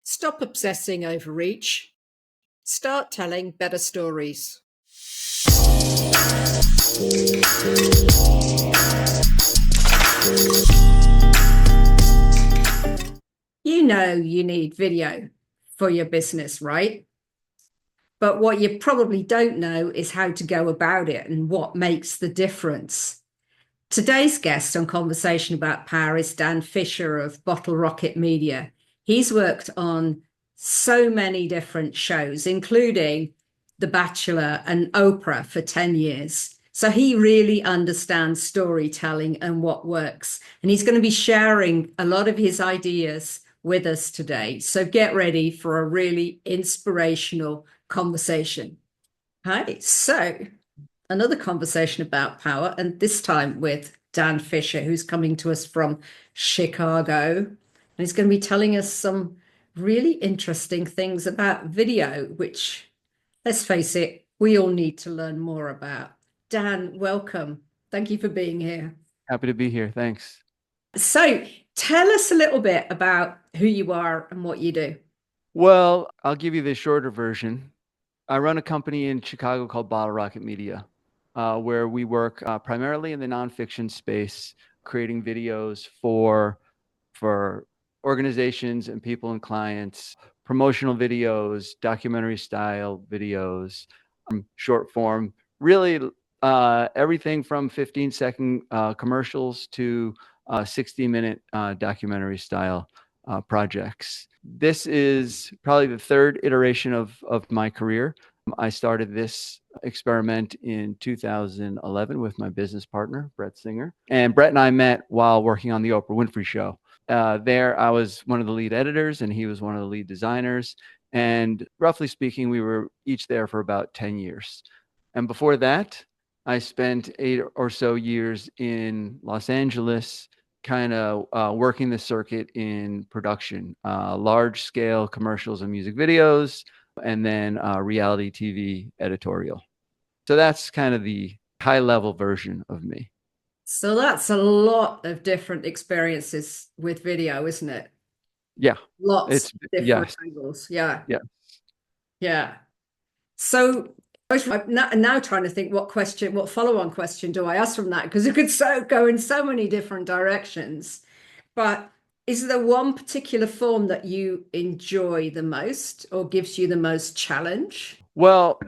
Stop obsessing over reach. Start telling better stories. You know you need video for your business, right? But what you probably don't know is how to go about it and what makes the difference. Today's guest on Conversation About Power is Dan Fisher of Bottle Rocket Media. He's worked on so many different shows, including The Bachelor and Oprah for 10 years. So he really understands storytelling and what works. And he's going to be sharing a lot of his ideas with us today. So get ready for a really inspirational conversation. Hi. So another conversation about power, and this time with Dan Fisher, who's coming to us from Chicago. And he's going to be telling us some really interesting things about video, which, let's face it, we all need to learn more about. Dan, welcome. Thank you for being here. Happy to be here. Thanks. So tell us a little bit about who you are and what you do. Well, I'll give you the shorter version. I run a company in Chicago called Bottle Rocket Media, where we work primarily in the nonfiction space, creating videos for organizations and people and clients, promotional videos, documentary style videos, short form, really everything from 15-second commercials to 60-minute documentary style projects. This is probably the third iteration of my career. I started this experiment in 2011 with my business partner, Brett Singer. And Brett and I met while working on the Oprah Winfrey Show. There, I was one of the lead editors and he was one of the lead designers. And roughly speaking, we were each there for about 10 years. And before that, I spent 8 or so years in Los Angeles, kind of working the circuit in production, large scale commercials and music videos, and then reality TV editorial. So that's kind of the high level version of me. So that's a lot of different experiences with video, isn't it? Yeah. Lots of different yes. angles. Yeah. Yeah. Yeah. So I'm now trying to think what follow-on question do I ask from that? Because it could go in so many different directions. But is there one particular form that you enjoy the most or gives you the most challenge? Well,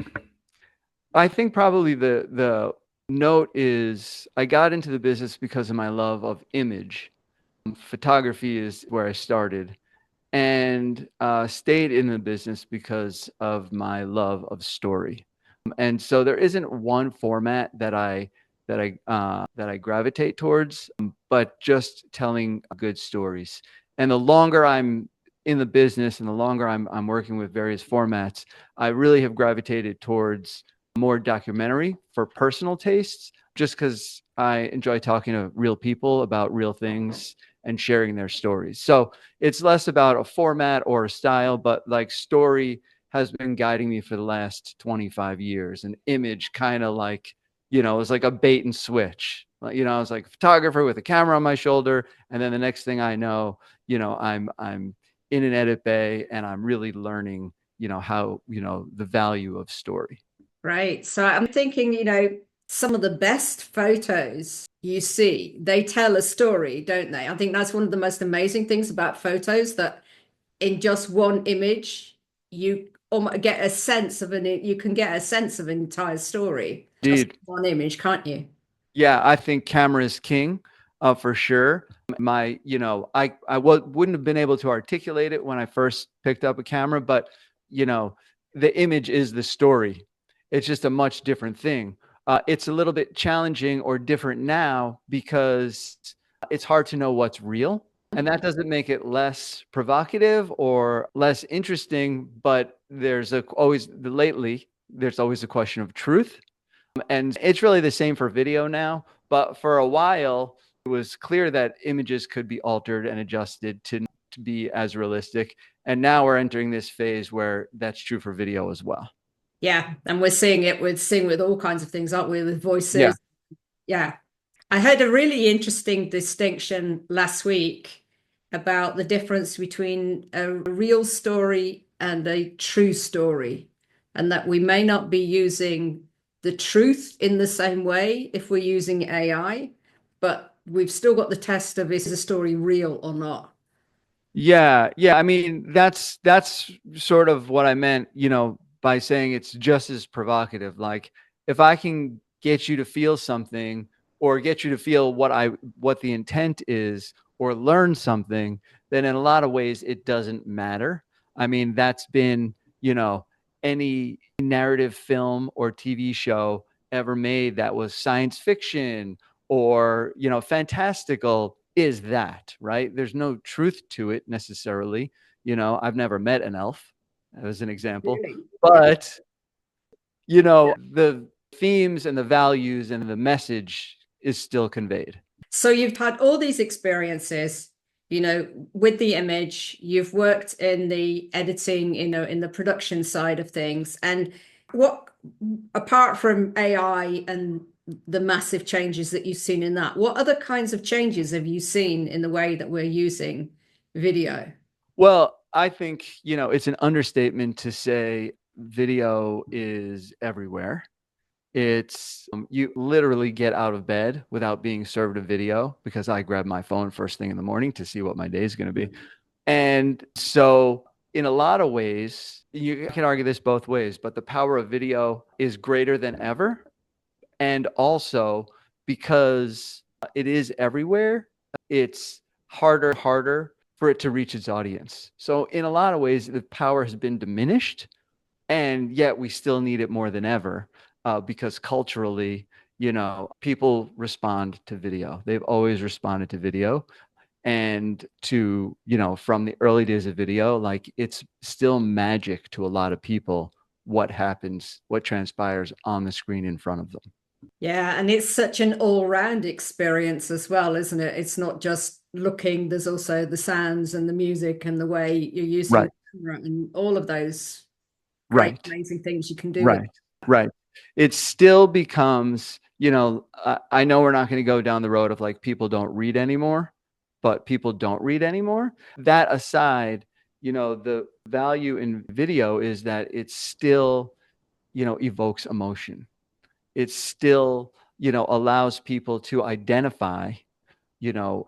I think probably the note is I got into the business because of my love of image. Photography is where I started, and stayed in the business because of my love of story. And so there isn't one format that I gravitate towards, but just telling good stories. And the longer I'm in the business and the longer I'm working with various formats, I really have gravitated towards more documentary for personal tastes, just because I enjoy talking to real people about real things and sharing their stories. So it's less about a format or a style, but like story has been guiding me for the last 25 years. And image kind of like, it was like a bait and switch. I was like a photographer with a camera on my shoulder. And then the next thing I know, I'm in an edit bay and I'm really learning, how, the value of story. Right. So I'm thinking, some of the best photos you see, they tell a story, don't they? I think that's one of the most amazing things about photos, that in just one image, you get a sense of you can get a sense of an entire story. Indeed. Just one image, can't you? Yeah, I think camera is king, for sure. I wouldn't have been able to articulate it when I first picked up a camera, but the image is the story. It's just a much different thing. It's a little bit challenging or different now because it's hard to know what's real. And that doesn't make it less provocative or less interesting, but there's always a question of truth. And it's really the same for video now. But for a while, it was clear that images could be altered and adjusted to be as realistic. And now we're entering this phase where that's true for video as well. Yeah. And we're seeing it with all kinds of things, aren't we? With voices. Yeah. I heard a really interesting distinction last week about the difference between a real story and a true story, and that we may not be using the truth in the same way if we're using AI, but we've still got the test of, is the story real or not? Yeah, yeah. I mean, that's sort of what I meant, by saying it's just as provocative. Like if I can get you to feel something or get you to feel what the intent is or learn something, then in a lot of ways it doesn't matter. I mean, that's been, any narrative film or TV show ever made that was science fiction or fantastical is that, right? There's no truth to it necessarily. I've never met an elf as an example, Really? but the themes and the values and the message is still conveyed. So you've had all these experiences, with the image, you've worked in the editing, in the production side of things. And what, apart from AI and the massive changes that you've seen in that, what other kinds of changes have you seen in the way that we're using video? Well, I think, it's an understatement to say video is everywhere. It's you literally get out of bed without being served a video because I grab my phone first thing in the morning to see what my day is going to be. And so, in a lot of ways, you can argue this both ways, but the power of video is greater than ever. And also, because it is everywhere, it's harder for it to reach its audience. So, in a lot of ways, the power has been diminished, and yet we still need it more than ever because culturally, people respond to video. They've always responded to video. And from the early days of video, like it's still magic to a lot of people what happens, what transpires on the screen in front of them. Yeah, and it's such an all-round experience as well, isn't it? It's not just looking, there's also the sounds and the music and the way you're using Right, the camera and all of those great, right, amazing things you can do with. right, right. It still becomes, I know we're not going to go down the road of like people don't read anymore, but people don't read anymore. That aside, the value in video is that it still, evokes emotion. It still, allows people to identify,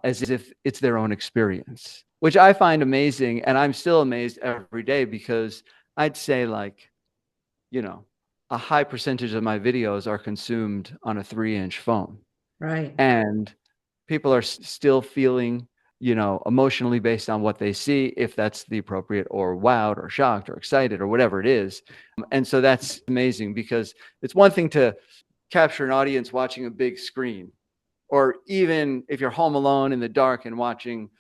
as if it's their own experience, which I find amazing. And I'm still amazed every day because I'd say like, you know, a high percentage of my videos are consumed on a 3-inch phone. Right. And people are still feeling, emotionally based on what they see, if that's the appropriate, or wowed or shocked or excited or whatever it is. And so that's amazing because it's one thing to capture an audience watching a big screen, or even if you're home alone in the dark and watching,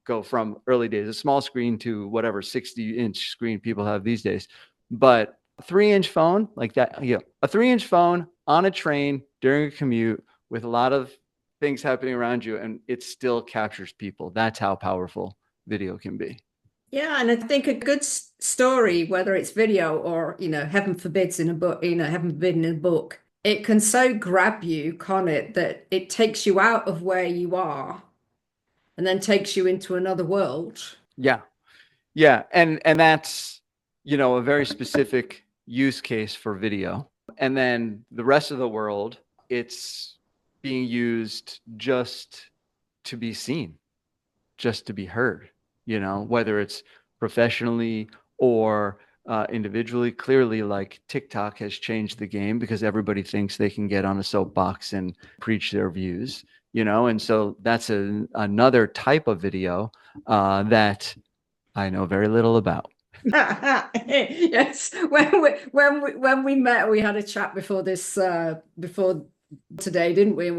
go from early days, a small screen to whatever 60-inch screen people have these days. But a 3-inch phone like that, a 3-inch phone on a train during a commute with a lot of things happening around you, and it still captures people. That's how powerful video can be. Yeah, and I think a good story, whether it's video or, heaven forbids in a book, heaven forbid in a book, it can so grab you, can't it, that it takes you out of where you are and then takes you into another world. Yeah. Yeah. And that's, a very specific use case for video. And then the rest of the world, it's being used just to be seen, just to be heard, whether it's professionally or individually. Clearly, like TikTok has changed the game because everybody thinks they can get on a soapbox and preach their views, and so that's another type of video that I know very little about. Yes, when we met, we had a chat before today, didn't we?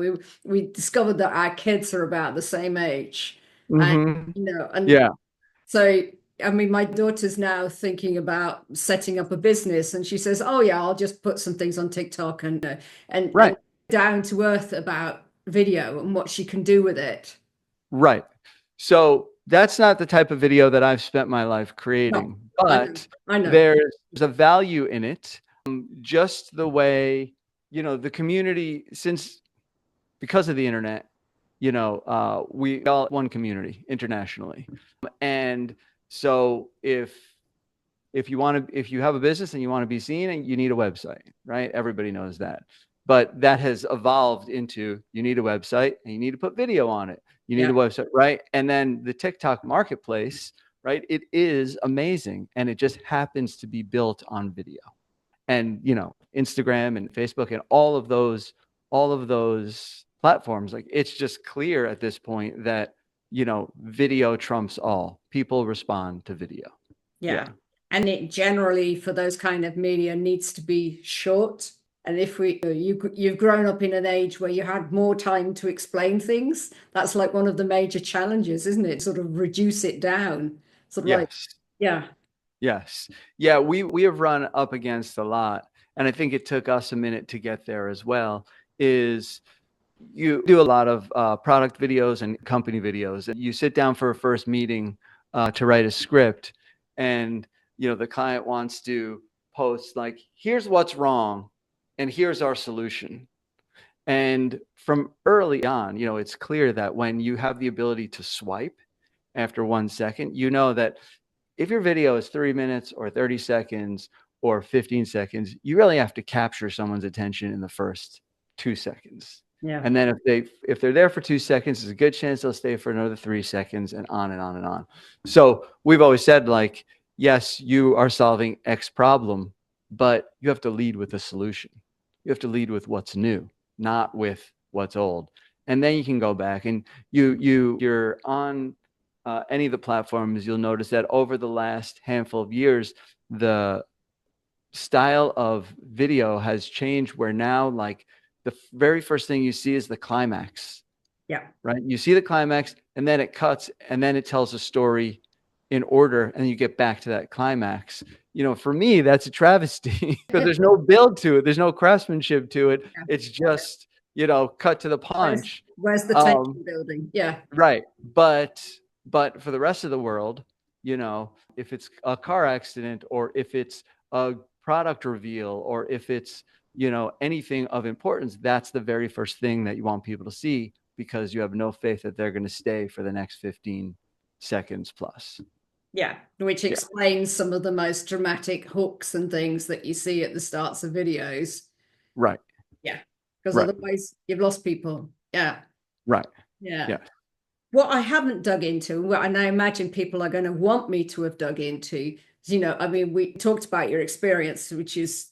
We discovered that our kids are about the same age, and Mm-hmm. and Yeah. so I mean, my daughter's now thinking about setting up a business, and she says, "Oh yeah, I'll just put some things on TikTok and Right. down to earth about video and what she can do with it." Right. So that's not the type of video that I've spent my life No, creating, I know, but I know. there's a value in it. Just the way, the community, because of the internet, we all one community internationally. And so if you have a business and you want to be seen, and you need a website, right? Everybody knows that. But that has evolved into, you need a website and you need to put video on it. You need a Yeah. website, right? And then the TikTok marketplace, right? It is amazing. And it just happens to be built on video. And, Instagram and Facebook and all of those platforms, like, it's just clear at this point that, video trumps all. People respond to video. Yeah. Yeah. And it generally, for those kind of media, needs to be short. And if you've grown up in an age where you had more time to explain things, that's like one of the major challenges, isn't it? Sort of reduce it down. Sort of like, Yes. yeah. Yes. Yeah, we have run up against a lot, and I think it took us a minute to get there as well. Is you do a lot of product videos and company videos, and you sit down for a first meeting to write a script, and the client wants to post like, here's what's wrong, and here's our solution. And from early on, it's clear that when you have the ability to swipe after 1 second, that if your video is 3 minutes or 30 seconds or 15 seconds, you really have to capture someone's attention in the first 2 seconds. Yeah. And then if they're there for 2 seconds, there's a good chance they'll stay for another 3 seconds, and on and on and on. So we've always said, like, yes, you are solving X problem, but you have to lead with a solution. You have to lead with what's new, not with what's old. And then you can go back and you're on any of the platforms. You'll notice that over the last handful of years, the style of video has changed, where now, like, the very first thing you see is the climax. Yeah. Right. You see the climax, and then it cuts, and then it tells a story in order, and you get back to that climax. For me, that's a travesty because there's no build to it. There's no craftsmanship to it. Yeah. It's just, cut to the punch. Where's the tension building? Yeah. Right. But for the rest of the world, if it's a car accident, or if it's a product reveal, or if it's, anything of importance, that's the very first thing that you want people to see, because you have no faith that they're going to stay for the next 15 seconds plus. Yeah. Which explains some of the most dramatic hooks and things that you see at the starts of videos. Right. Yeah. Because otherwise you've lost people. Yeah. Right. Yeah. Yeah. What I haven't dug into, and I imagine people are going to want me to have dug into, is, we talked about your experience, which is,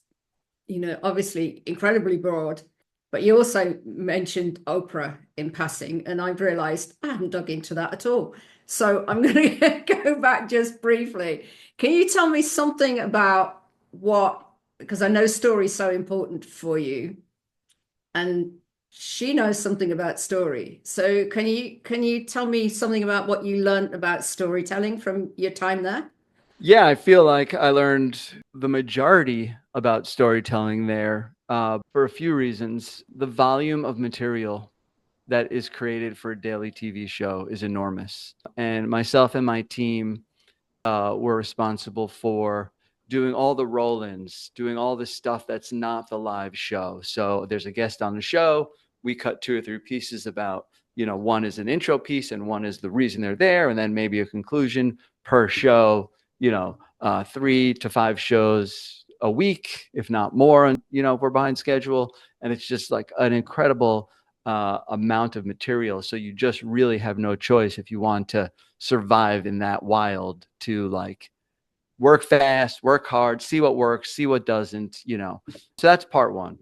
obviously incredibly broad, but you also mentioned Oprah in passing, and I've realized I haven't dug into that at all. So I'm going to go back just briefly. Can you tell me something about because I know story is so important for you, and she knows something about story. So can you tell me something about what you learned about storytelling from your time there? Yeah, I feel like I learned the majority about storytelling there for a few reasons. The volume of material that is created for a daily TV show is enormous. And myself and my team were responsible for doing all the roll-ins, doing all the stuff that's not the live show. So there's a guest on the show. We cut 2 or 3 pieces about, one is an intro piece and one is the reason they're there, and then maybe a conclusion per show. 3 to 5 shows a week, if not more. And, if we're behind schedule, and it's just like an incredible amount of material. So you just really have no choice, if you want to survive in that wild, to like work fast, work hard, see what works, see what doesn't, So that's part one.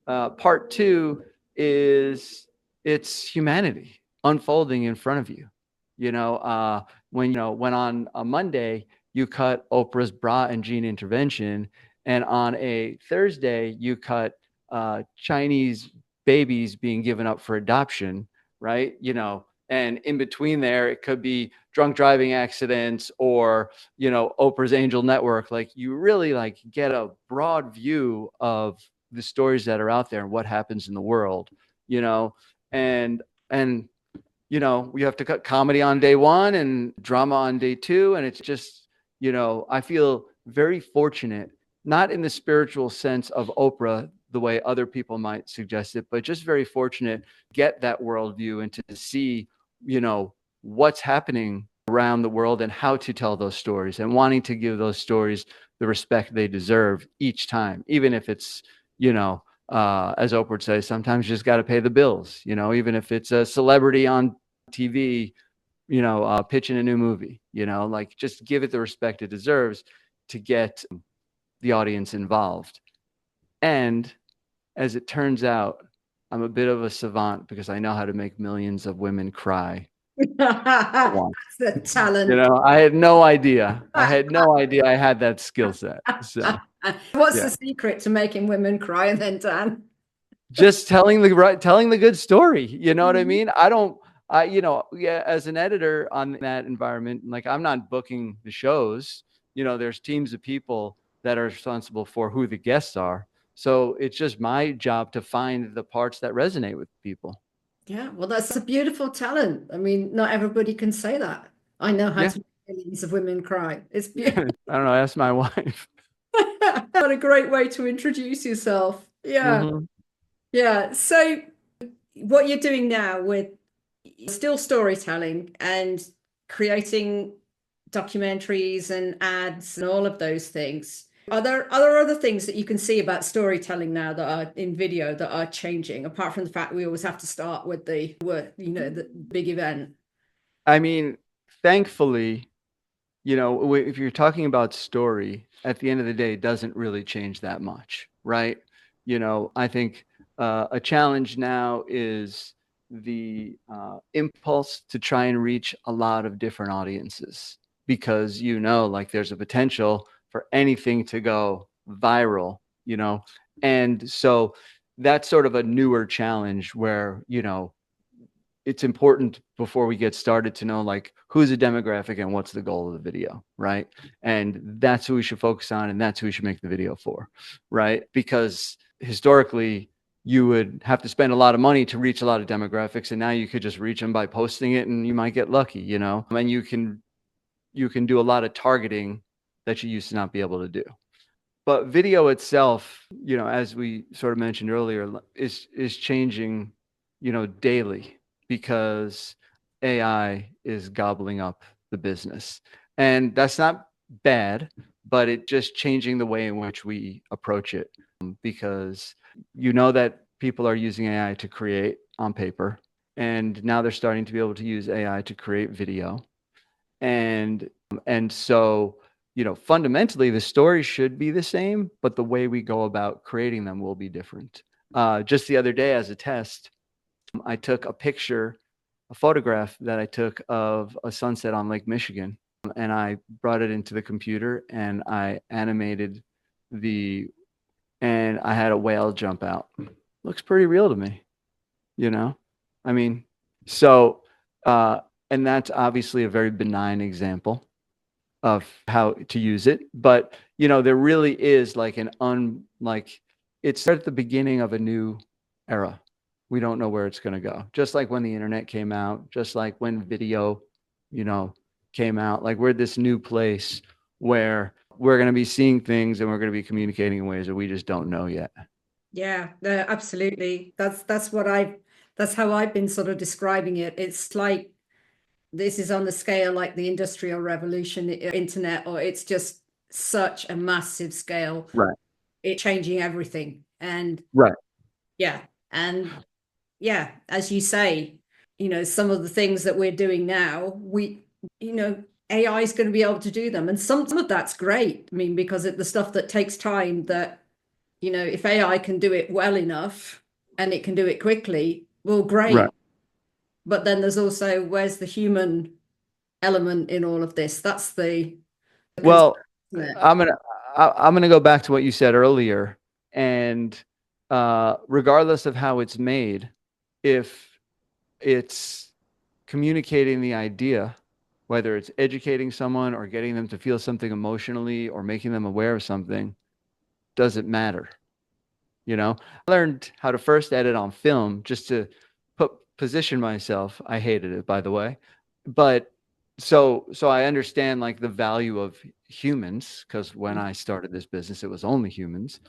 Part two is it's humanity unfolding in front of you. When on a Monday you cut Oprah's bra and jean intervention, and on a Thursday you cut Chinese babies being given up for adoption, right? And in between there, it could be drunk driving accidents, or, Oprah's Angel Network. Like, you really like get a broad view of the stories that are out there and what happens in the world, and we have to cut comedy on day 1 and drama on day 2. And it's just, I feel very fortunate, not in the spiritual sense of Oprah, the way other people might suggest it, but just very fortunate to get that worldview and to see, what's happening around the world and how to tell those stories, and wanting to give those stories the respect they deserve each time, even if it's, as Oprah would say, sometimes you just got to pay the bills, even if it's a celebrity on TV, pitching a new movie, like just give it the respect it deserves to get the audience involved. And as it turns out, I'm a bit of a savant because I know how to make millions of women cry at once. The talent. I had no idea. I had that skill set. So What's the secret to making women cry, and then, Dan? Just telling the good story. You know what I mean? As an editor on that environment, like I'm not booking the shows, there's teams of people that are responsible for who the guests are. So it's just my job to find the parts that resonate with people. Yeah, well, that's a beautiful talent. I mean, not everybody can say that. I know how to make millions of women cry. It's beautiful. I don't know. Ask my wife. What a great way to introduce yourself. Yeah. Mm-hmm. Yeah. So what you're doing now with still storytelling and creating documentaries and ads and all of those things. Are there other things that you can see about storytelling now that are in video that are changing, apart from the fact we always have to start with the big event? I mean, thankfully, if you're talking about story, at the end of the day, it doesn't really change that much, right? I think a challenge now is the impulse to try and reach a lot of different audiences, because like there's a potential for anything to go viral, and so that's sort of a newer challenge where it's important before we get started to know like who's the demographic and what's the goal of the video, right? And that's who we should focus on, and that's who we should make the video for, right? Because historically you would have to spend a lot of money to reach a lot of demographics, and now you could just reach them by posting it and you might get lucky, and you can do a lot of targeting that you used to not be able to do. But video itself, as we sort of mentioned earlier, is changing, daily, because AI is gobbling up the business. And that's not bad, but it's just changing the way in which we approach it, because that people are using AI to create on paper, and now they're starting to be able to use AI to create video. And so, fundamentally the story should be the same, but the way we go about creating them will be different. Just the other day as a test, I took a photograph that I took of a sunset on Lake Michigan, and I brought it into the computer and I animated and I had a whale jump out. Looks pretty real to me, I mean, so, and that's obviously a very benign example of how to use it. But, there really is like it's at the beginning of a new era. We don't know where it's going to go. Just like when the internet came out, just like when video, came out, like we're at this new place where we're going to be seeing things and we're going to be communicating in ways that we just don't know yet. Yeah, absolutely. That's how I've been sort of describing it. It's like this is on the scale like the Industrial Revolution, internet, or it's just such a massive scale. Right. It's changing everything. And right. Yeah. And yeah, as you say, some of the things that we're doing now, AI is going to be able to do them. And some of that's great. I mean, because the stuff that takes time, that, if AI can do it well enough and it can do it quickly, well, great. Right. But then there's also, where's the human element in all of this? That's well, I'm gonna go back to what you said earlier, and regardless of how it's made, if it's communicating the idea, whether it's educating someone or getting them to feel something emotionally or making them aware of something, doesn't matter. I learned how to first edit on film just to position myself. I hated it, by the way, but so I understand like the value of humans, because when I started this business, it was only humans.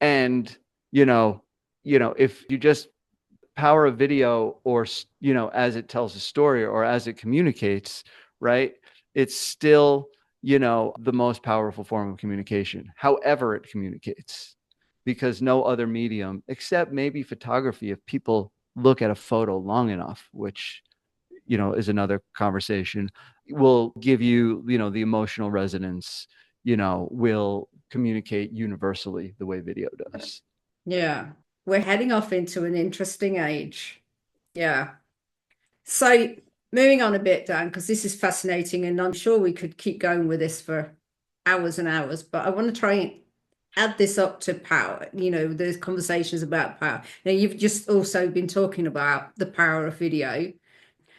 And you know, if you just power of video, or, as it tells a story or as it communicates, right? It's still, the most powerful form of communication, however it communicates, because no other medium, except maybe photography, if people look at a photo long enough, which, is another conversation, will give you, the emotional resonance, will communicate universally the way video does. Yeah. We're heading off into an interesting age. Yeah. So moving on a bit, Dan, because this is fascinating, and I'm sure we could keep going with this for hours and hours, but I want to try and add this up to power. There's conversations about power. Now, you've just also been talking about the power of video.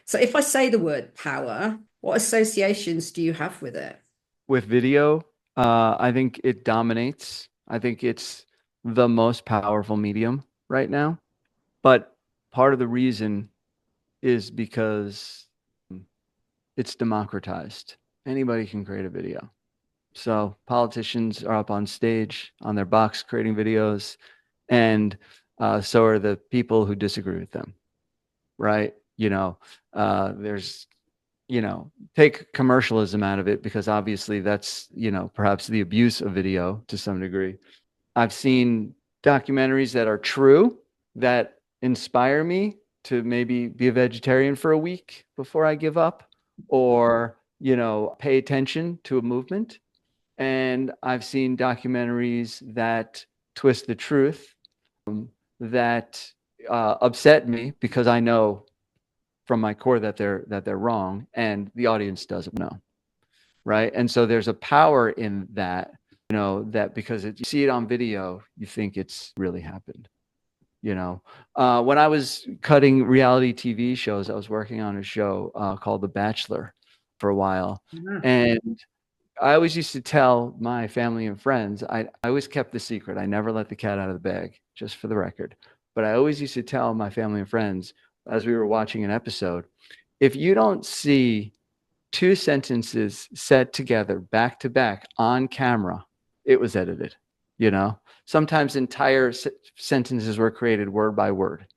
So if I say the word power, what associations do you have with it? With video, I think it dominates. I think it's the most powerful medium right now. But part of the reason is because it's democratized. Anybody can create a video. So politicians are up on stage on their box creating videos, and so are the people who disagree with them, right? There's, take commercialism out of it, because obviously that's, perhaps the abuse of video to some degree. I've seen documentaries that are true, that inspire me to maybe be a vegetarian for a week before I give up, or, pay attention to a movement. And I've seen documentaries that twist the truth, that upset me, because I know from my core that they're wrong, and the audience doesn't know, right? And so there's a power in that, that because you see it on video, you think it's really happened. When I was cutting reality TV shows, I was working on a show called The Bachelor for a while, Yeah. and I always used to tell my family and friends, I always kept the secret. I never let the cat out of the bag, just for the record. But I always used to tell my family and friends, as we were watching an episode, if you don't see two sentences said together back to back on camera, it was edited. Sometimes entire sentences were created word by word,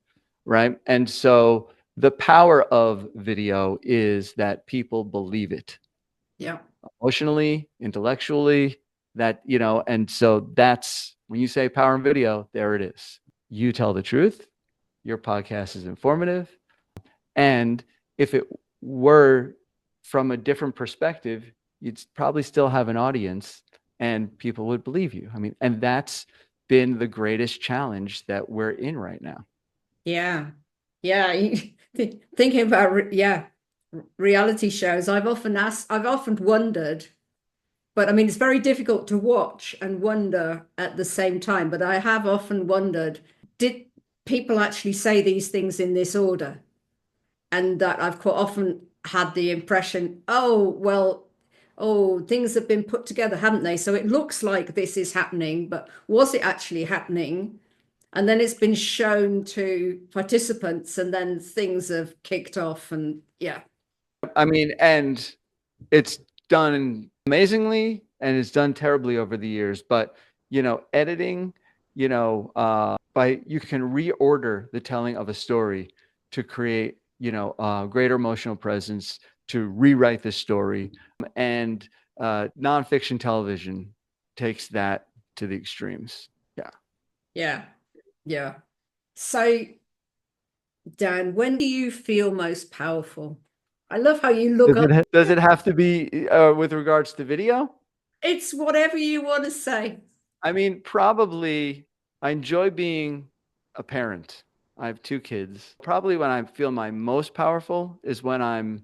right? And so the power of video is that people believe it Yeah. emotionally, intellectually, and so that's when you say power in video, there it is. You tell the truth, your podcast is informative, and if it were from a different perspective, you'd probably still have an audience and people would believe you. I mean, and that's been the greatest challenge that we're in right now. Yeah. Yeah. Thinking about, reality shows, I've often wondered, but I mean, it's very difficult to watch and wonder at the same time. But I have often wondered, did people actually say these things in this order? And that I've quite often had the impression, oh, well, oh, things have been put together, haven't they? So it looks like this is happening, but was it actually happening? And then it's been shown to participants, and then things have kicked off. And yeah. I mean, and it's done amazingly and it's done terribly over the years, but editing, by you can reorder the telling of a story to create, greater emotional presence, to rewrite the story. And nonfiction television takes that to the extremes. Yeah. Yeah. Yeah. So, Dan, when do you feel most powerful? I love how you look up. Does it have to be with regards to video? It's whatever you want to say. I mean, probably I enjoy being a parent. I have two kids. Probably when I feel my most powerful is when I'm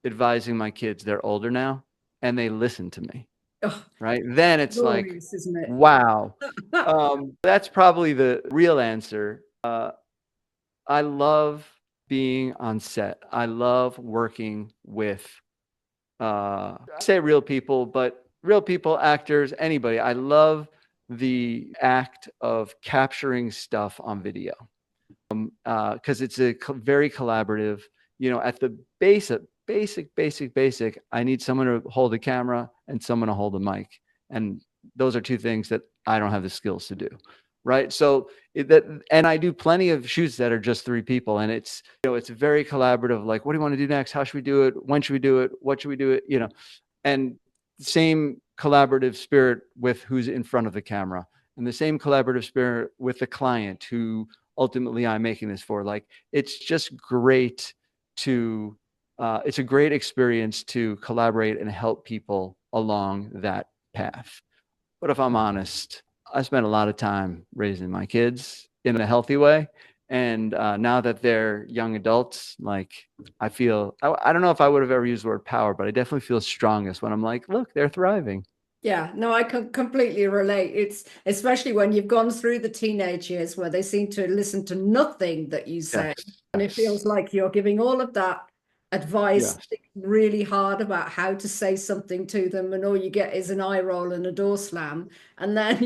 advising my kids. They're older now and they listen to me, Oh, right? Then it's like, glorious, isn't it? wow. That's probably the real answer. I love being on set. I love working with I say real people, but real people, actors, anybody. I love the act of capturing stuff on video, because it's very collaborative. At the basic, I need someone to hold a camera and someone to hold a mic, and those are two things that I don't have the skills to do. right? So and I do plenty of shoots that are just 3 people, and it's, it's very collaborative. Like, what do you want to do next? How should we do it? When should we do it? What should we do it? And same collaborative spirit with who's in front of the camera, and the same collaborative spirit with the client who ultimately I'm making this for. Like, it's just great to, it's a great experience to collaborate and help people along that path. But if I'm honest, I spent a lot of time raising my kids in a healthy way. And now that they're young adults, like, I don't know if I would have ever used the word power, but I definitely feel strongest when I'm like, look, they're thriving. Yeah, no, I can completely relate. It's especially when you've gone through the teenage years where they seem to listen to nothing that you say. Yes. And it feels Yes. like you're giving all of that advice, Yes. thinking really hard about how to say something to them, and all you get is an eye roll and a door slam. And then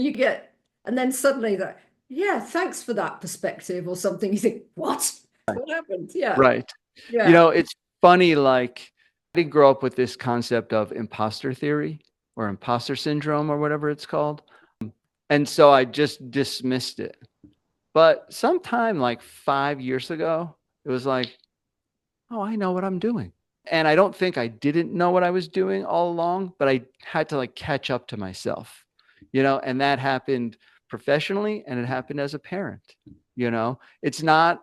and then suddenly that, yeah, thanks for that perspective or something. You think, what? What happened? Yeah, Right. yeah. It's funny, like, I didn't grow up with this concept of imposter theory or imposter syndrome or whatever it's called. And so I just dismissed it. But sometime like 5 years ago, it was like, oh, I know what I'm doing. And I don't think I didn't know what I was doing all along, but I had to like catch up to myself, and that happened professionally and it happened as a parent. It's not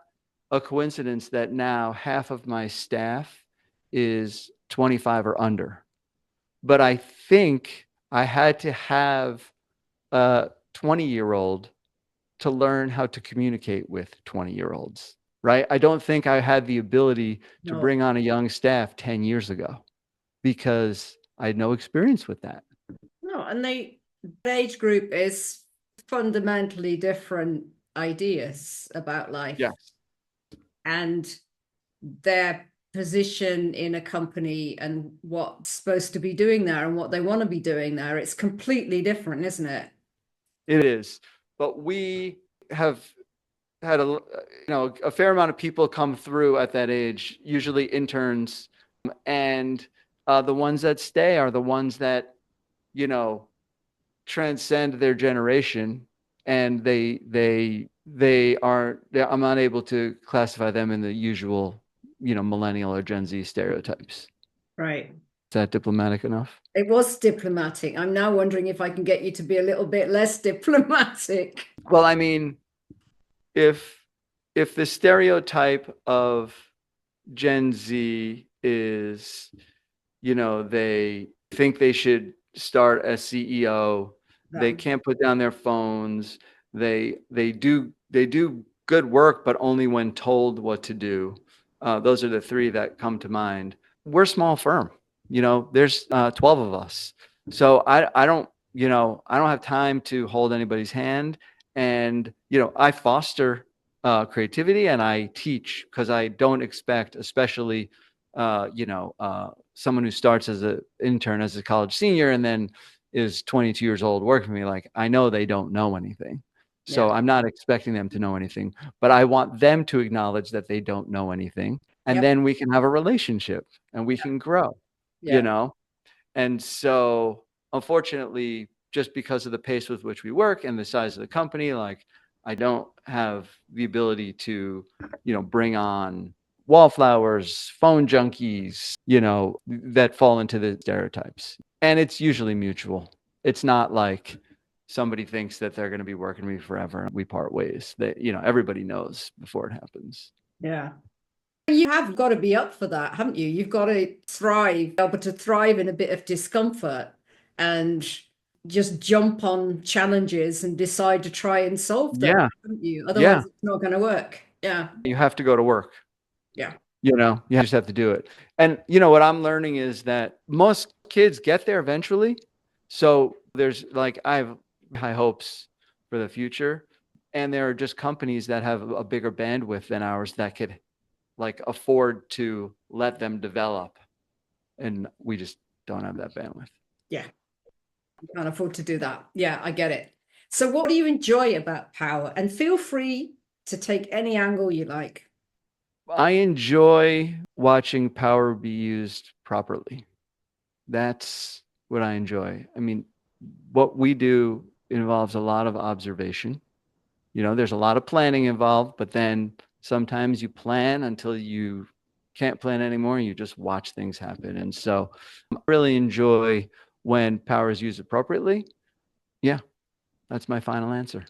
a coincidence that now half of my staff is 25 or under. But I think I had to have a 20-year-old to learn how to communicate with 20-year-olds, right? I don't think I had the ability to No, bring on a young staff 10 years ago because I had no experience with that. no, and the age group is fundamentally different ideas about life Yes, and their position in a company and what's supposed to be doing there and what they want to be doing there. It's completely different, isn't it? it is. But we have had a fair amount of people come through at that age, usually interns, and the ones that stay are the ones that, you know, transcend their generation, and I'm unable to classify them in the usual, millennial or Gen Z stereotypes. Right. Is that diplomatic enough? It was diplomatic. I'm now wondering if I can get you to be a little bit less diplomatic. Well, I mean, if the stereotype of Gen Z is, they think they should start as CEO, they No. can't put down their phones, they do good work, but only when told what to do. Those are the three that come to mind. We're a small firm, there's 12 of us. So I don't have time to hold anybody's hand. And, I foster creativity and I teach because I don't expect, especially, someone who starts as an intern, as a college senior, and then is 22 years old working for me. Like, I know they don't know anything. So Yeah. I'm not expecting them to know anything, but I want them to acknowledge that they don't know anything. And Yep. then we can have a relationship and we can grow, you Yeah. know? And so, unfortunately, just because of the pace with which we work and the size of the company, like, I don't have the ability to, bring on wallflowers, phone junkies, that fall into the stereotypes. And it's usually mutual. It's not like somebody thinks that they're going to be working with me forever and we part ways. That, everybody knows before it happens. Yeah. You have got to be up for that, haven't you? You've got to thrive, able to thrive in a bit of discomfort and just jump on challenges and decide to try and solve them, Yeah. haven't you? Yeah. Otherwise, it's not going to work. Yeah. You have to go to work. Yeah. You just have to do it. And what I'm learning is that most kids get there eventually. So there's like, I have high hopes for the future. And there are just companies that have a bigger bandwidth than ours that could like afford to let them develop. And we just don't have that bandwidth. Yeah. You can't afford to do that. Yeah, I get it. So, what do you enjoy about power? And feel free to take any angle you like. I enjoy watching power be used properly. That's what I enjoy. I mean, what we do involves a lot of observation. There's a lot of planning involved, but then sometimes you plan until you can't plan anymore and you just watch things happen. And so I really enjoy when power is used appropriately. Yeah, that's my final answer.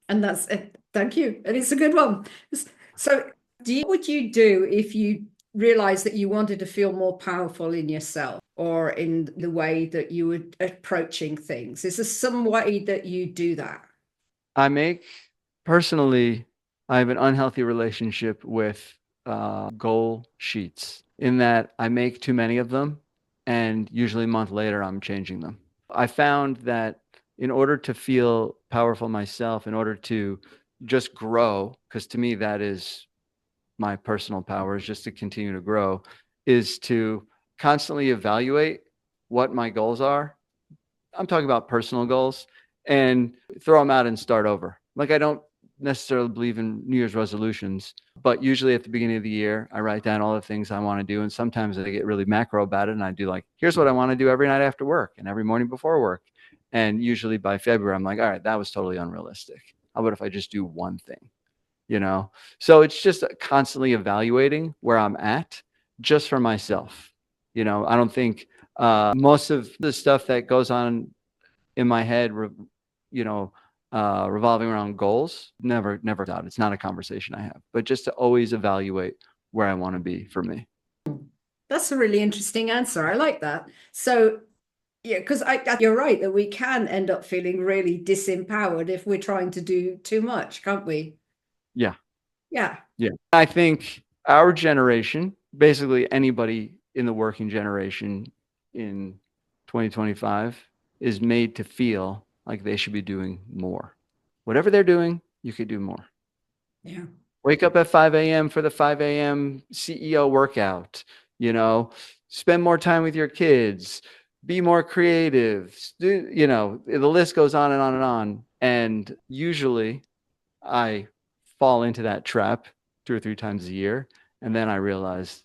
And that's it. Thank you. And it's a good one. So, what would you do if you realized that you wanted to feel more powerful in yourself or in the way that you were approaching things? Is there some way that you do that? Personally, I have an unhealthy relationship with goal sheets in that I make too many of them, and usually a month later, I'm changing them. I found that in order to feel powerful myself, in order to just grow, because to me, that is my personal power, is just to continue to grow, is to constantly evaluate what my goals are. I'm talking about personal goals, and throw them out and start over. Like, I don't necessarily believe in New Year's resolutions, but usually at the beginning of the year, I write down all the things I want to do. And sometimes I get really macro about it. And I do like, here's what I want to do every night after work and every morning before work. And usually by February, I'm like, all right, that was totally unrealistic. How about if I just do one thing? So it's just constantly evaluating where I'm at just for myself. I don't think most of the stuff that goes on in my head, revolving around goals, never out. It's not a conversation I have, but just to always evaluate where I want to be for me. That's a really interesting answer. I like that. So, yeah, because you're right that we can end up feeling really disempowered if we're trying to do too much, can't we? Yeah. Yeah. Yeah. I think our generation, basically anybody in the working generation in 2025, is made to feel like they should be doing more. Whatever they're doing, you could do more. Yeah. Wake up at 5 a.m. for the 5 a.m. CEO workout, spend more time with your kids, be more creative, the list goes on and on and on. And usually I fall into that trap 2 or 3 times a year. And then I realize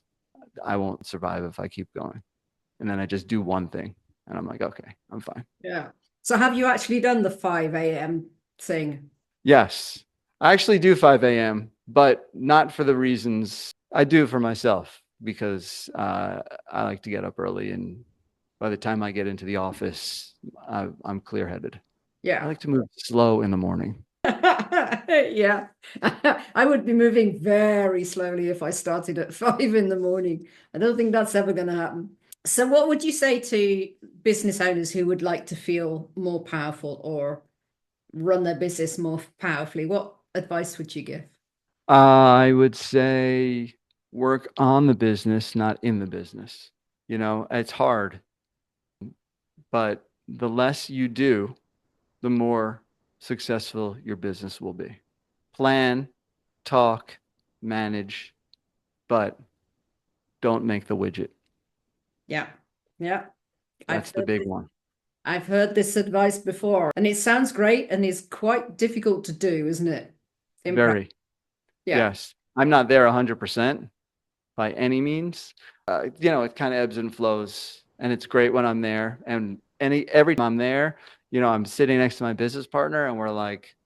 I won't survive if I keep going. And then I just do one thing and I'm like, okay, I'm fine. Yeah. So have you actually done the 5 a.m. thing? Yes, I actually do 5 a.m., but not for the reasons I do for myself, because I like to get up early. And by the time I get into the office, I'm clear headed. Yeah. I like to move slow in the morning. Yeah. I would be moving very slowly if I started at 5 in the morning. I don't think that's ever going to happen. So what would you say to business owners who would like to feel more powerful or run their business more powerfully? What advice would you give? I would say work on the business, not in the business. It's hard, but the less you do, the more successful your business will be. Plan, talk, manage, but don't make the widget. Yeah. Yeah. I've That's the heard big this, one. I've heard this advice before, and it sounds great and it's quite difficult to do, isn't it? In practice. Very. Yeah. Yes. I'm not there 100% by any means. It kind of ebbs and flows, and it's great when I'm there. And every time I'm there, I'm sitting next to my business partner and we're like,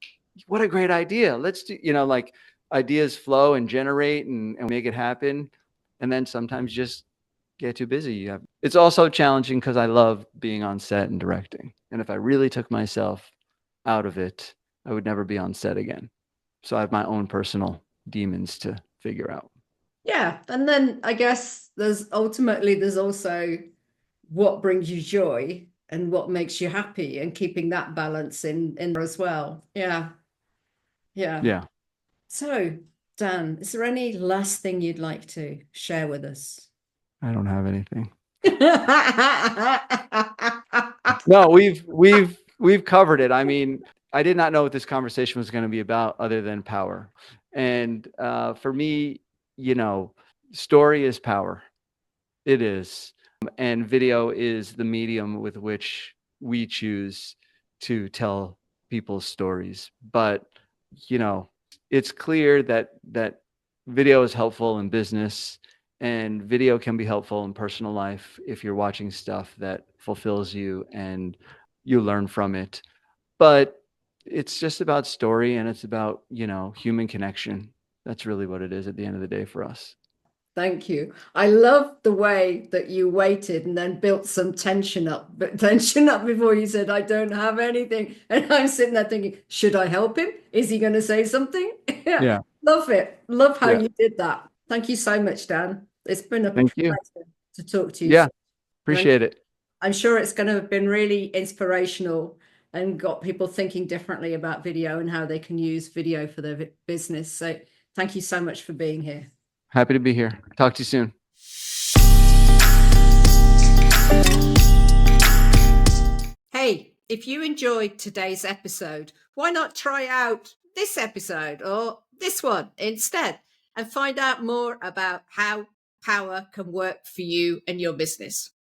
what a great idea. Let's do, like, ideas flow and generate and make it happen. And then sometimes just get too busy. It's also challenging because I love being on set and directing. And if I really took myself out of it, I would never be on set again. So I have my own personal demons to figure out. Yeah. And then I guess there's also what brings you joy and what makes you happy and keeping that balance in there as well. Yeah. Yeah. Yeah. So, Dan, is there any last thing you'd like to share with us? I don't have anything. No, we've covered it. I mean, I did not know what this conversation was going to be about other than power. And for me, story is power. It is. And video is the medium with which we choose to tell people's stories. But, it's clear that video is helpful in business, and video can be helpful in personal life if you're watching stuff that fulfills you and you learn from it. But it's just about story, and it's about, human connection. That's really what it is at the end of the day for us. Thank you. I love the way that you waited and then built some tension up, but tension up before you said, I don't have anything. And I'm sitting there thinking, should I help him? Is he going to say something? Yeah. Yeah. Love it. Love how Yeah. you did that. Thank you so much, Dan. It's been a Thank you. pleasure to talk to you. Yeah. And Appreciate it. I'm sure it's going to have been really inspirational and got people thinking differently about video and how they can use video for their business. So thank you so much for being here. Happy to be here. Talk to you soon. Hey, if you enjoyed today's episode, why not try out this episode or this one instead and find out more about how power can work for you and your business?